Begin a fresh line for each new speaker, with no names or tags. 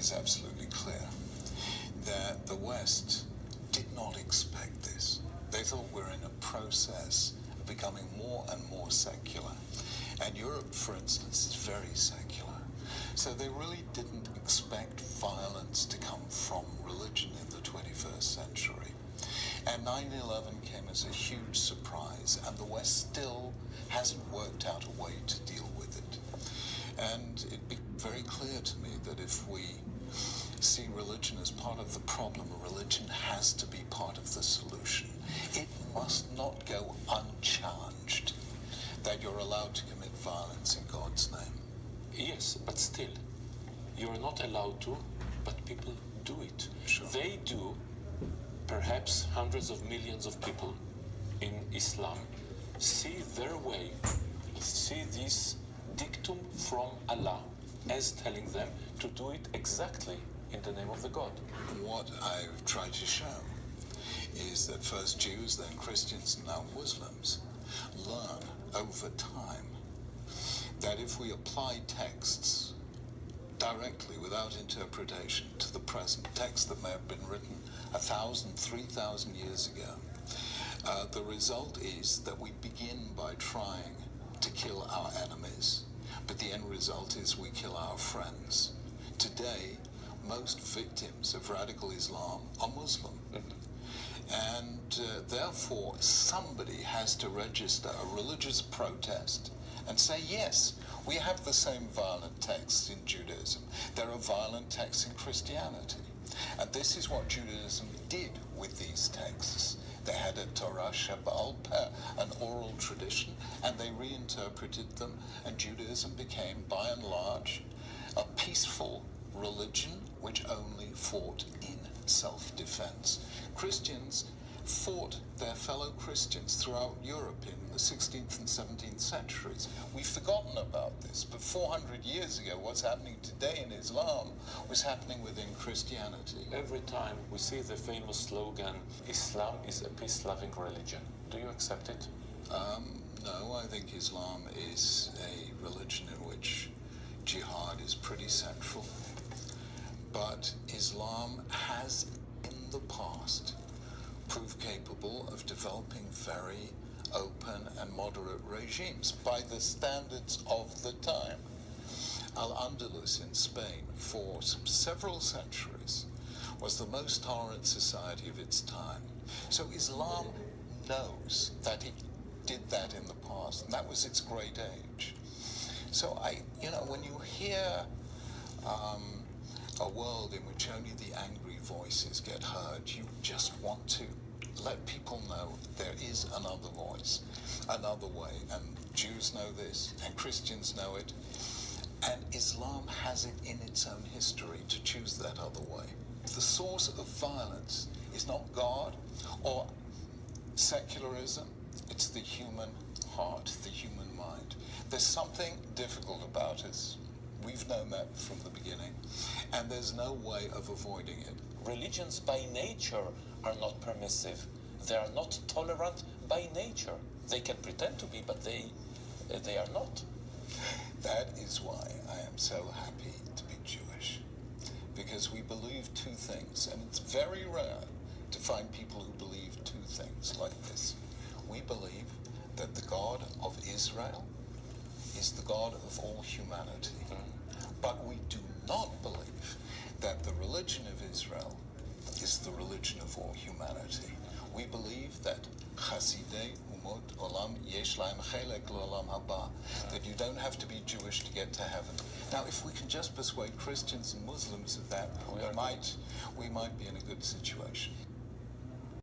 is absolutely clear, that the West did not expect this. They thought we're in a process of becoming more and more secular. And Europe, for instance, is very secular. So they really didn't expect violence to come from religion in the 21st century. And 9/11 came as a huge surprise, and the West still hasn't worked out a way to deal with it. And it became very clear to me that if we see religion as part of the problem, religion has to be part of the solution. It must not go unchallenged that you're allowed to commit violence in God's name.
Yes, but still, you're not allowed to, but people do it.
Sure.
They do. Perhaps hundreds of millions of people in Islam see their way, see this dictum from Allah as telling them to do it exactly in the name of the God.
What I've tried to show is that first Jews, then Christians, and now Muslims learn over time that if we apply texts directly, without interpretation, to the present text that may have been written 1,000, 3,000 years ago, the result is that we begin by trying to kill our enemies, but the end result is we kill our friends. Today, most victims of radical Islam are Muslim. And therefore, somebody has to register a religious protest and say, yes, we have the same violent texts in Judaism. There are violent texts in Christianity. And this is what Judaism did with these texts. They had a Torah Shebaal Peh, an oral tradition, and they reinterpreted them, and Judaism became, by and large, a peaceful religion which only fought in self-defense. Christians fought their fellow Christians throughout Europe in the 16th and 17th centuries. We've forgotten about this, but 400 years ago, what's happening today in Islam was happening within Christianity.
Every time we see the famous slogan, Islam is a peace-loving religion. Do you accept it?
No, I think Islam is a religion in which jihad is pretty central. But Islam has, in the past, proved capable of developing very open and moderate regimes by the standards of the time. Al-Andalus in Spain, for several centuries, was the most tolerant society of its time. So Islam knows that it did that in the past, and that was its great age. So when you hear a world in which only the angry voices get heard, you just want to let people know there is another voice, another way, and Jews know this, and Christians know it, and Islam has it in its own history to choose that other way. The source of violence is not God or secularism, it's the human heart, the human mind. There's something difficult about us. We've known that from the beginning, and there's no way of avoiding it.
Religions by nature are not permissive. They are not tolerant by nature. They can pretend to be, but they are not.
That is why I am so happy to be Jewish, because we believe two things, and it's very rare to find people who believe two things like this. We believe that the God of Israel is the God of all humanity. But we do not believe that the religion of Israel is the religion of all humanity. We believe that Chasidei Umot Olam Yesh Lahem Chelek L'Olam Haba, that you don't have to be Jewish to get to heaven. Now, if we can just persuade Christians and Muslims of that, we might be in a good situation.